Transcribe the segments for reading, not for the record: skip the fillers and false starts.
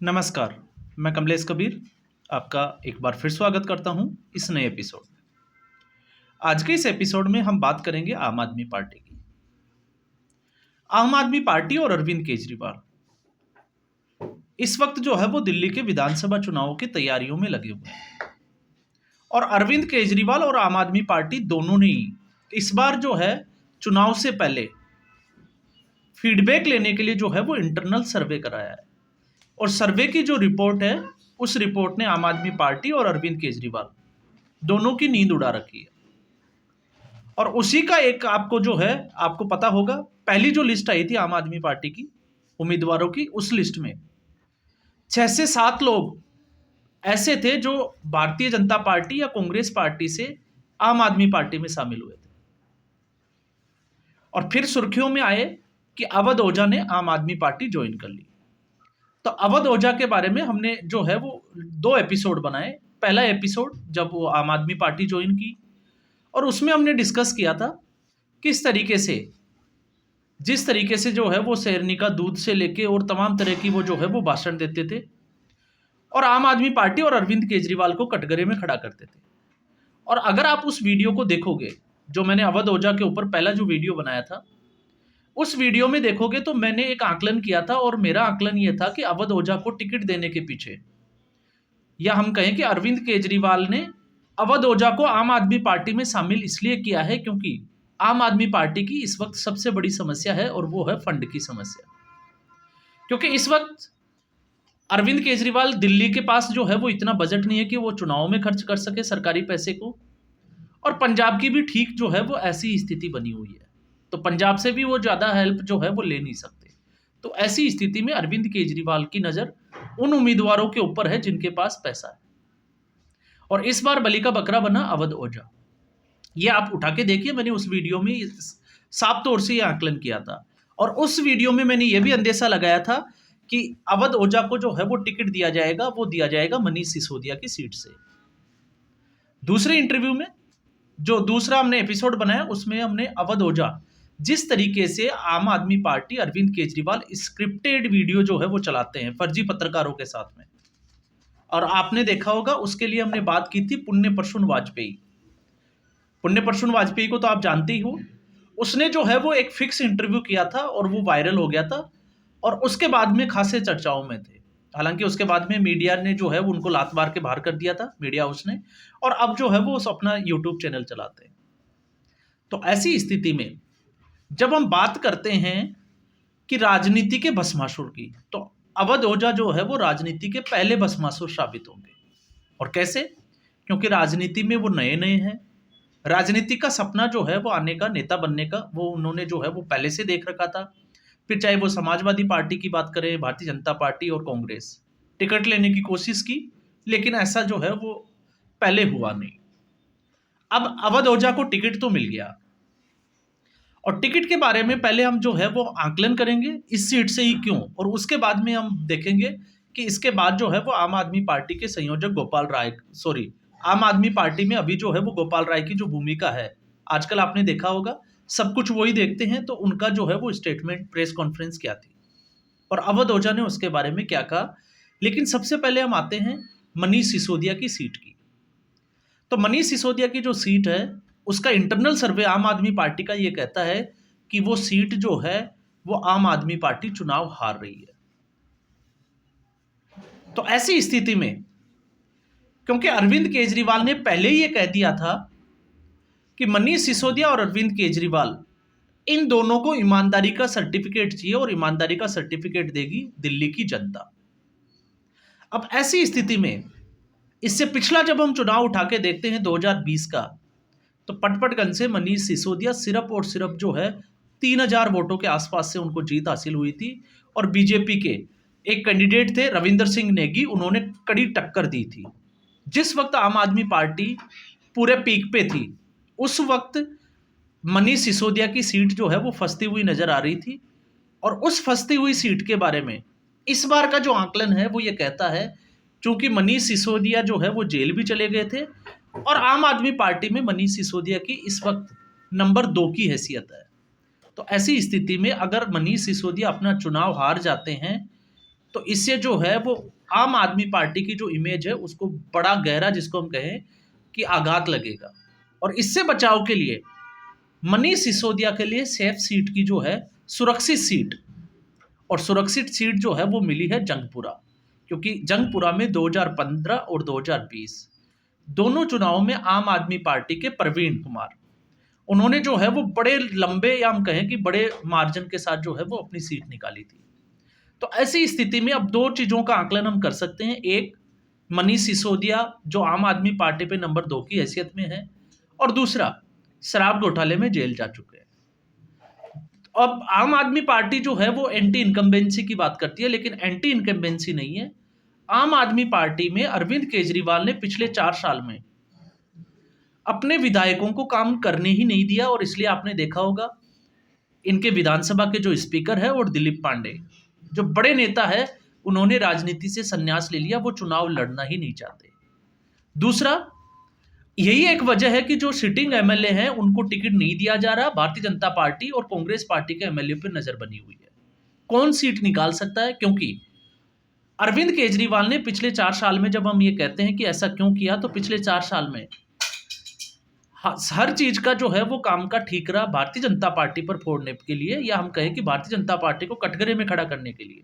नमस्कार, मैं कमलेश कबीर आपका एक बार फिर स्वागत करता हूं इस नए एपिसोड में। आज के इस एपिसोड में हम बात करेंगे आम आदमी पार्टी की। आम आदमी पार्टी और अरविंद केजरीवाल इस वक्त जो है वो दिल्ली के विधानसभा चुनावों की तैयारियों में लगे हुए हैं और अरविंद केजरीवाल और आम आदमी पार्टी दोनों ने ही इस बार जो है चुनाव से पहले फीडबैक लेने के लिए जो है वो इंटरनल सर्वे कराया है और सर्वे की जो रिपोर्ट है उस रिपोर्ट ने आम आदमी पार्टी और अरविंद केजरीवाल दोनों की नींद उड़ा रखी है। और उसी का एक आपको जो है आपको पता होगा, पहली जो लिस्ट आई थी आम आदमी पार्टी की उम्मीदवारों की, उस लिस्ट में 6 से 7 लोग ऐसे थे जो भारतीय जनता पार्टी या कांग्रेस पार्टी से आम आदमी पार्टी में शामिल हुए थे और फिर सुर्खियों में आए कि अवध ओझा ने आम आदमी पार्टी ज्वाइन कर ली। तो अवध ओझा के बारे में हमने जो है वो 2 एपिसोड बनाए। पहला एपिसोड जब वो आम आदमी पार्टी ज्वाइन की और उसमें हमने डिस्कस किया था किस तरीके से, जिस तरीके से जो है वो शेरनी का दूध से लेके और तमाम तरह की वो जो है वो भाषण देते थे और आम आदमी पार्टी और अरविंद केजरीवाल को कटघरे में खड़ा करते थे। और अगर आप उस वीडियो को देखोगे, जो मैंने अवध ओझा के ऊपर पहला जो वीडियो बनाया था, उस वीडियो में देखोगे तो मैंने एक आकलन किया था और मेरा आकलन ये था कि अवध ओझा को टिकट देने के पीछे, या हम कहें कि अरविंद केजरीवाल ने अवध ओझा को आम आदमी पार्टी में शामिल इसलिए किया है क्योंकि आम आदमी पार्टी की इस वक्त सबसे बड़ी समस्या है और वो है फंड की समस्या। क्योंकि इस वक्त अरविंद केजरीवाल दिल्ली के पास जो है वो इतना बजट नहीं है कि वो चुनाव में खर्च कर सके सरकारी पैसे को, और पंजाब की भी ठीक जो है वो ऐसी स्थिति बनी हुई है, तो पंजाब से भी वो ज़्यादा हेल्प जो है वो ले नहीं सकते। तो ऐसी स्थिति में अरविंद केजरीवाल की नज़र उन उम्मीदवारों के ऊपर है जिनके पास पैसा है और इस बार बलि का बकरा बना अवध ओझा। ये आप उठा के देखिए, मैंने उस वीडियो में साफ तौर से ये आकलन किया था और उस वीडियो में मैंने ये भी अंदेशा लगाया था कि अवध ओझा को जो है वो टिकट दिया जाएगा, वो दिया जाएगा मनीष सिसोदिया की सीट से। दूसरे इंटरव्यू में जो दूसरा हमने एपिसोड बनाया उसमें हमने अवध ओझा जिस तरीके से आम आदमी पार्टी अरविंद केजरीवाल स्क्रिप्टेड वीडियो जो है वो चलाते हैं फर्जी पत्रकारों के साथ में, और आपने देखा होगा उसके लिए हमने बात की थी पुण्य प्रसून वाजपेयी। पुण्य प्रसून वाजपेयी को तो आप जानते ही हो, उसने जो है वो एक फिक्स इंटरव्यू किया था और वो वायरल हो गया था और उसके बाद में खासे चर्चाओं में थे। हालांकि उसके बाद में मीडिया ने जो है वो उनको लात मार के बाहर कर दिया था, मीडिया उसने, और अब जो है वो अपना यूट्यूब चैनल चलाते हैं। तो ऐसी स्थिति में जब हम बात करते हैं कि राजनीति के भस्मासुर की, तो अवध ओझा जो है वो राजनीति के पहले भस्मासुर साबित होंगे। और कैसे? क्योंकि राजनीति में वो नए नए हैं, राजनीति का सपना जो है वो आने का, नेता बनने का, वो उन्होंने जो है वो पहले से देख रखा था। फिर चाहे वो समाजवादी पार्टी की बात करें, भारतीय जनता पार्टी और कांग्रेस, टिकट लेने की कोशिश की लेकिन ऐसा जो है वो पहले हुआ नहीं। अब अवध ओझा को टिकट तो मिल गया और टिकट के बारे में पहले हम जो है वो आकलन करेंगे इस सीट से ही क्यों, और उसके बाद में हम देखेंगे कि इसके बाद जो है वो आम आदमी पार्टी के संयोजक गोपाल राय, आम आदमी पार्टी में अभी जो है वो गोपाल राय की जो भूमिका है, आजकल आपने देखा होगा सब कुछ वही देखते हैं, तो उनका जो है वो स्टेटमेंट, प्रेस कॉन्फ्रेंस क्या थी और अवध ओझा ने उसके बारे में क्या कहा। लेकिन सबसे पहले हम आते हैं मनीष सिसोदिया की सीट की। तो मनीष सिसोदिया की जो सीट है उसका इंटरनल सर्वे आम आदमी पार्टी का ये कहता है कि वो सीट जो है वो आम आदमी पार्टी चुनाव हार रही है। तो ऐसी स्थिति में, क्योंकि अरविंद केजरीवाल ने पहले ही ये कह दिया था कि मनीष सिसोदिया और अरविंद केजरीवाल, इन दोनों को ईमानदारी का सर्टिफिकेट चाहिए और ईमानदारी का सर्टिफिकेट देगी दिल्ली की जनता। अब ऐसी स्थिति में, इससे पिछला जब हम चुनाव उठा के देखते हैं 2020 का, तो पटपटगंज से मनीष सिसोदिया सिर्फ और सिर्फ जो है 3000 वोटों के आसपास से उनको जीत हासिल हुई थी और बीजेपी के एक कैंडिडेट थे रविंदर सिंह नेगी, उन्होंने कड़ी टक्कर दी थी। जिस वक्त आम आदमी पार्टी पूरे पीक पे थी उस वक्त मनीष सिसोदिया की सीट जो है वो फंसती हुई नजर आ रही थी और उस फंसती हुई सीट के बारे में इस बार का जो आकलन है वो ये कहता है, चूंकि मनीष सिसोदिया जो है वो जेल भी चले गए थे और आम आदमी पार्टी में मनीष सिसोदिया की इस वक्त नंबर 2 की हैसियत है। तो ऐसी स्थिति में अगर मनीष सिसोदिया अपना चुनाव हार जाते हैं तो इससे जो है वो आम आदमी पार्टी की जो इमेज है उसको बड़ा गहरा, जिसको हम कहें कि आघात लगेगा। और इससे बचाव के लिए मनीष सिसोदिया के लिए सेफ सीट की जो है सुरक्षित सीट, और सुरक्षित सीट जो है वो मिली है जंगपुरा, क्योंकि जंगपुरा में 2015 और 2020 दोनों चुनाव में आम आदमी पार्टी के प्रवीण कुमार, उन्होंने जो है वो बड़े लंबे, या हम कहें कि बड़े मार्जिन के साथ जो है वो अपनी सीट निकाली थी। तो ऐसी स्थिति में अब दो चीजों का आकलन हम कर सकते हैं। एक, मनीष सिसोदिया जो आम आदमी पार्टी पे नंबर 2 की हैसियत में है, और दूसरा, शराब घोटाले में जेल जा चुके हैं। अब आम आदमी पार्टी जो है वो एंटी इनकम्बेंसी की बात करती है, लेकिन एंटी इनकम्बेंसी नहीं है। आम आदमी पार्टी में अरविंद केजरीवाल ने पिछले 4 साल में अपने विधायकों को काम करने ही नहीं दिया, और इसलिए आपने देखा होगा इनके विधानसभा के जो स्पीकर है और दिलीप पांडे जो बड़े नेता है, उन्होंने राजनीति से संन्यास ले लिया, वो चुनाव लड़ना ही नहीं चाहते। दूसरा, यही एक वजह है कि जो सिटिंग एमएलए हैं उनको टिकट नहीं दिया जा रहा। भारतीय जनता पार्टी और कांग्रेस पार्टी के एमएलए पर नजर बनी हुई है कौन सीट निकाल सकता है, क्योंकि अरविंद केजरीवाल ने पिछले 4 साल में, जब हम ये कहते हैं कि ऐसा क्यों किया, तो पिछले 4 साल में हर चीज का जो है वो काम का ठीकरा भारतीय जनता पार्टी पर फोड़ने के लिए, या हम कहें कि भारतीय जनता पार्टी को कटघरे में खड़ा करने के लिए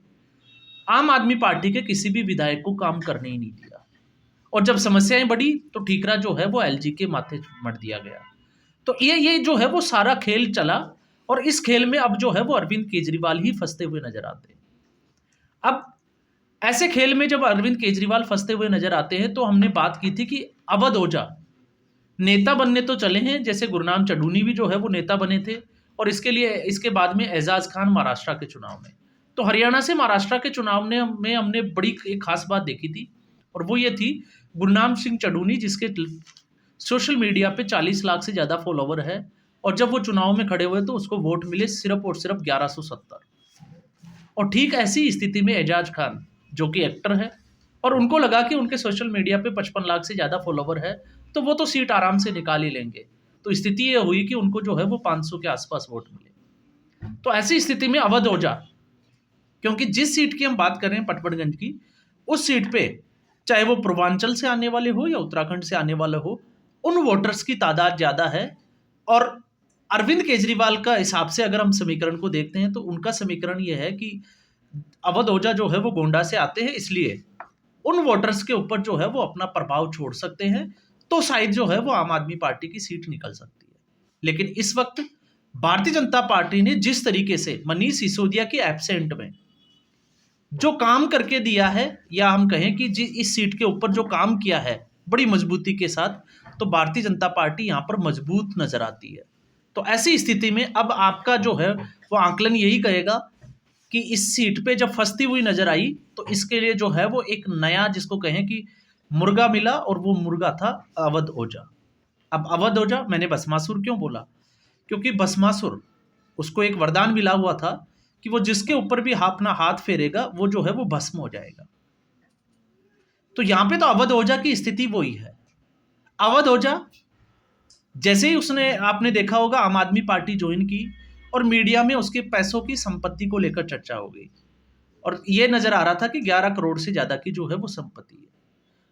आम आदमी पार्टी के किसी भी विधायक को काम करने ही नहीं दिया। और जब समस्याएं बढ़ी तो ठीकरा जो है वो एलजी के माथे मढ़ दिया गया। तो ये जो है वो सारा खेल चला, और इस खेल में अब जो है वो अरविंद केजरीवाल ही फंसते हुए नजर आते हैं। अब ऐसे खेल में जब अरविंद केजरीवाल फंसते हुए नजर आते हैं, तो हमने बात की थी कि अवध ओझा नेता बनने तो चले हैं, जैसे गुरनाम चढ़ूनी भी जो है वो नेता बने थे, और इसके बाद में एजाज खान महाराष्ट्र के चुनाव में। तो हरियाणा से महाराष्ट्र के चुनाव में हमने बड़ी एक खास बात देखी थी, और वो ये थी, गुरनाम सिंह चढ़ूनी जिसके सोशल मीडिया पे 40 लाख से ज़्यादा फॉलोवर है, और जब वो चुनाव में खड़े हुए तो उसको वोट मिले सिर्फ और सिर्फ 1170। और ठीक ऐसी स्थिति में एजाज खान जो कि एक्टर है, और उनको लगा कि उनके सोशल मीडिया पे 55 लाख से ज़्यादा फॉलोवर है, तो वो तो सीट आराम से निकाल ही लेंगे। तो स्थिति ये हुई कि उनको जो है वो 500 के आसपास वोट मिले। तो ऐसी स्थिति में अवध ओझा, क्योंकि जिस सीट की हम बात कर रहे हैं पटपड़गंज की, उस सीट पे चाहे वो पूर्वांचल से आने वाले हो या उत्तराखंड से आने वाले हो, उन वोटर्स की तादाद ज़्यादा है। और अरविंद केजरीवाल का हिसाब से अगर हम समीकरण को देखते हैं, तो उनका समीकरण ये है कि अवध ओझा जो है वो गोंडा से आते हैं, इसलिए उन वोटर्स के ऊपर जो है वो अपना प्रभाव छोड़ सकते हैं, तो शायद जो है वो आम आदमी पार्टी की सीट निकल सकती है। लेकिन इस वक्त भारतीय जनता पार्टी ने जिस तरीके से मनीष सिसोदिया के एब्सेंट में जो काम करके दिया है, या हम कहें कि इस सीट के ऊपर जो काम किया है बड़ी मजबूती के साथ, तो भारतीय जनता पार्टी यहाँ पर मजबूत नजर आती है। तो ऐसी स्थिति में अब आपका जो है वो आंकलन यही कहेगा कि इस सीट पे जब फंसती हुई नजर आई, तो इसके लिए जो है वो एक नया, जिसको कहें कि मुर्गा मिला, और वो मुर्गा था अवध ओझा। अब अवध ओझा, मैंने भस्मासुर क्यों बोला, क्योंकि भस्मासुर, उसको एक वरदान मिला हुआ था कि वो जिसके ऊपर भी अपना हाथ फेरेगा वो जो है वो भस्म हो जाएगा। तो यहां पे तो अवध ओझा की स्थिति वही है। अवध ओझा जैसे ही उसने, आपने देखा होगा, आम आदमी पार्टी ज्वाइन की, और मीडिया में उसके पैसों की संपत्ति को लेकर चर्चा हो गई, और ये नजर आ रहा था कि 11 करोड़ से ज्यादा की जो है वो संपत्ति है।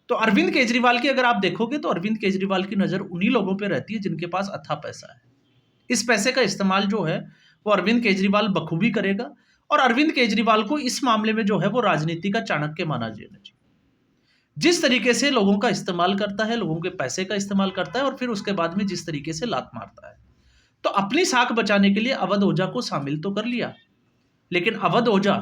तो अरविंद केजरीवाल की अगर आप देखोगे, तो अरविंद केजरीवाल की नजर उन्हीं लोगों पे रहती है जिनके पास अथाह पैसा है। इस पैसे का इस्तेमाल जो है वो अरविंद केजरीवाल बखूबी करेगा, और अरविंद केजरीवाल को इस मामले में जो है वो राजनीति का चाणक्य माना जाना चाहिए। जिस तरीके से लोगों का इस्तेमाल करता है, लोगों के पैसे का इस्तेमाल करता है, और फिर उसके बाद में जिस तरीके से लात मारता है, तो अपनी साख बचाने के लिए अवध ओझा को शामिल तो कर लिया, लेकिन अवध ओझा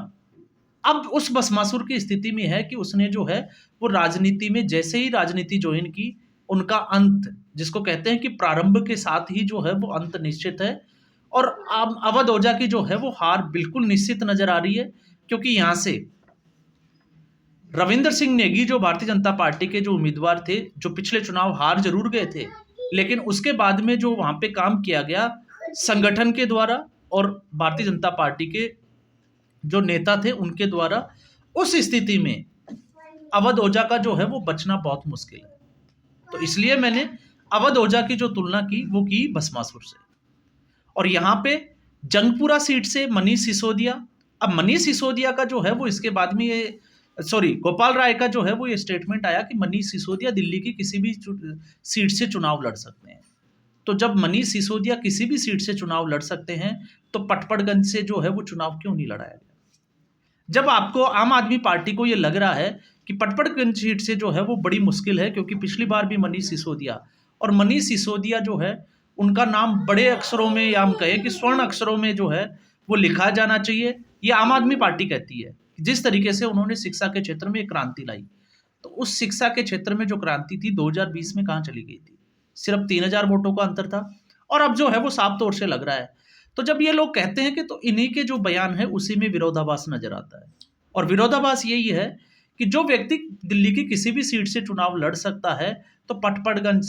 अब उस भस्मासुर की स्थिति में है कि उसने जो है वो राजनीति में, जैसे ही राजनीति ज्वाइन की, उनका अंत, जिसको कहते हैं कि प्रारंभ के साथ ही जो है वो अंत निश्चित है। और अवध ओझा की जो है वो हार बिल्कुल निश्चित नजर आ रही है, क्योंकि यहां से रविंदर सिंह नेगी जो भारतीय जनता पार्टी के जो उम्मीदवार थे, जो पिछले चुनाव हार जरूर गए थे, लेकिन उसके बाद में जो वहां पे काम किया गया संगठन के द्वारा और भारतीय जनता पार्टी के जो नेता थे उनके द्वारा, उस स्थिति में अवध ओझा का जो है वो बचना बहुत मुश्किल है। तो इसलिए मैंने अवध ओझा की जो तुलना की वो की भस्मासुर से। और यहाँ पे जंगपुरा सीट से मनीष सिसोदिया अब मनीष सिसोदिया का जो है वो इसके बाद में ये गोपाल राय का जो है वो ये स्टेटमेंट आया कि मनीष सिसोदिया दिल्ली की किसी भी सीट से चुनाव लड़ सकते हैं। तो जब मनीष सिसोदिया किसी भी सीट से चुनाव लड़ सकते हैं तो पटपड़गंज से जो है वो चुनाव क्यों नहीं लड़ाया गया? जब आपको आम आदमी पार्टी को ये लग रहा है कि पटपड़गंज सीट से जो है वो बड़ी मुश्किल है, क्योंकि पिछली बार भी मनीष सिसोदिया जो है उनका नाम बड़े अक्षरों में, या हम कहें कि स्वर्ण अक्षरों में जो है वो लिखा जाना चाहिए, ये आम आदमी पार्टी कहती है। जिस तरीके से उन्होंने शिक्षा के क्षेत्र में एक क्रांति लाई, तो उस शिक्षा के क्षेत्र में जो क्रांति थी 2020 में कहाँ चली गई थी? सिर्फ 3000 वोटों का अंतर था, और अब जो है वो साफ तौर से लग रहा है। तो जब ये लोग कहते हैं कि तो इन्हीं के जो बयान है उसी में विरोधाभास नजर आता है, और विरोधाभास यही है कि जो व्यक्ति दिल्ली की किसी भी सीट से चुनाव लड़ सकता है तो पटपड़गंज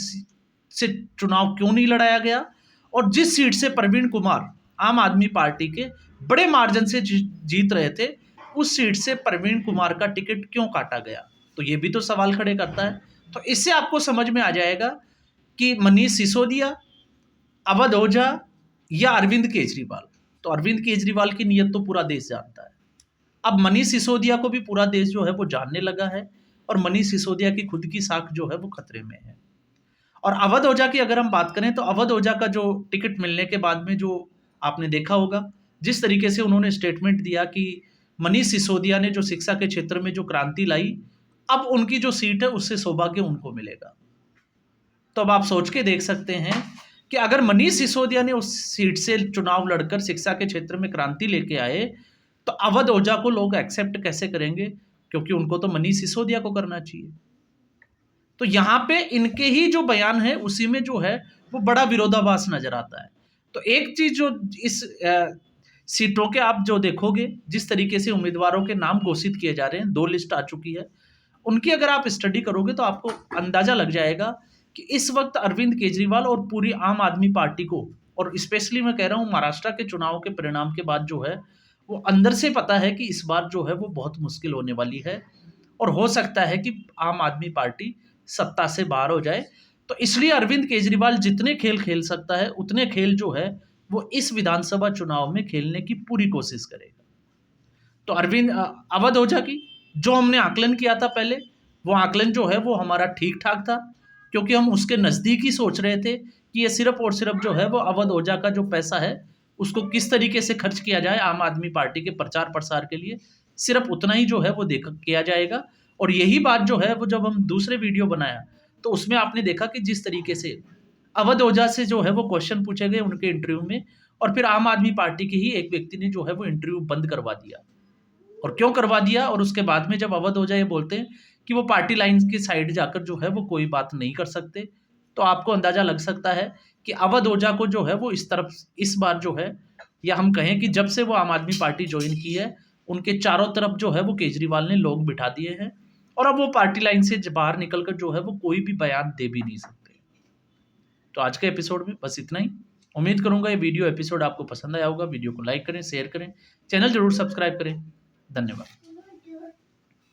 से चुनाव क्यों नहीं लड़ाया गया, और जिस सीट से प्रवीण कुमार आम आदमी पार्टी के बड़े मार्जिन से जीत रहे थे, उस सीट से प्रवीण कुमार का टिकट क्यों काटा गया? तो ये भी तो सवाल खड़े करता है। तो इससे आपको समझ में आ जाएगा कि मनीष सिसोदिया, अवध ओझा या अरविंद केजरीवाल। तो अरविंद केजरीवाल की नीयत तो पूरा देश जानता है। अब मनीष सिसोदिया को भी पूरा देश जो है वो जानने लगा है, और मनीष सिसोदिया की खुद की साख जो है वो खतरे में है। और अवध ओझा की अगर हम बात करें तो अवध ओझा का जो टिकट मिलने के बाद में जो आपने देखा होगा, जिस तरीके से उन्होंने स्टेटमेंट दिया कि मनीष सिसोदिया ने जो शिक्षा के क्षेत्र में जो क्रांति लाई, अब उनकी जो सीट है उससे सौभाग्य उनको मिलेगा। तो अब आप सोच के देख सकते हैं कि अगर मनीष सिसोदिया ने उस सीट से चुनाव लड़कर शिक्षा के क्षेत्र में क्रांति लेके आए, तो अवध ओझा को लोग एक्सेप्ट कैसे करेंगे? क्योंकि उनको तो मनीष सिसोदिया को करना चाहिए। तो यहाँ पे इनके ही जो बयान है उसी में जो है वो बड़ा विरोधाभास नजर आता है। तो एक चीज जो इस सीटों के आप जो देखोगे, जिस तरीके से उम्मीदवारों के नाम घोषित किए जा रहे हैं, 2 लिस्ट आ चुकी है, उनकी अगर आप स्टडी करोगे तो आपको अंदाजा लग जाएगा कि इस वक्त अरविंद केजरीवाल और पूरी आम आदमी पार्टी को, और स्पेशली मैं कह रहा हूँ महाराष्ट्र के चुनाव के परिणाम के बाद जो है वो अंदर से पता है कि इस बार जो है वो बहुत मुश्किल होने वाली है, और हो सकता है कि आम आदमी पार्टी सत्ता से बाहर हो जाए। तो इसलिए अरविंद केजरीवाल जितने खेल खेल सकता है उतने खेल जो है वो इस विधानसभा चुनाव में खेलने की पूरी कोशिश करेगा। तो अवध ओझा की जो हमने आकलन किया था पहले, वो आकलन जो है वो हमारा ठीक ठाक था, क्योंकि हम उसके नज़दीक ही सोच रहे थे कि ये सिर्फ और सिर्फ जो है वो अवध ओझा का जो पैसा है उसको किस तरीके से खर्च किया जाए आम आदमी पार्टी के प्रचार प्रसार के लिए, सिर्फ उतना ही जो है वो किया जाएगा। और यही बात जो है वो जब हम दूसरे वीडियो बनाया तो उसमें आपने देखा कि जिस तरीके से अवध ओझा से जो है वो क्वेश्चन पूछे गए उनके इंटरव्यू में, और फिर आम आदमी पार्टी के ही एक व्यक्ति ने जो है वो इंटरव्यू बंद करवा दिया। और क्यों करवा दिया? और उसके बाद में जब अवध ओझा ये बोलते हैं कि वो पार्टी लाइन की साइड जाकर जो है वो कोई बात नहीं कर सकते, तो आपको अंदाजा लग सकता है कि अवध ओझा को जो है वो इस बार जो है, या हम कहें कि जब से वो आम आदमी पार्टी ज्वाइन की है, उनके चारों तरफ जो है वो केजरीवाल ने लोग बिठा दिए हैं, और अब वो पार्टी लाइन से बाहर निकलकर जो है वो कोई भी बयान दे भी नहीं सकते। तो आज के एपिसोड में बस इतना ही। उम्मीद करूंगा ये वीडियो एपिसोड आपको पसंद आया होगा। वीडियो को लाइक करें, शेयर करें, चैनल जरूर सब्सक्राइब करें। धन्यवाद।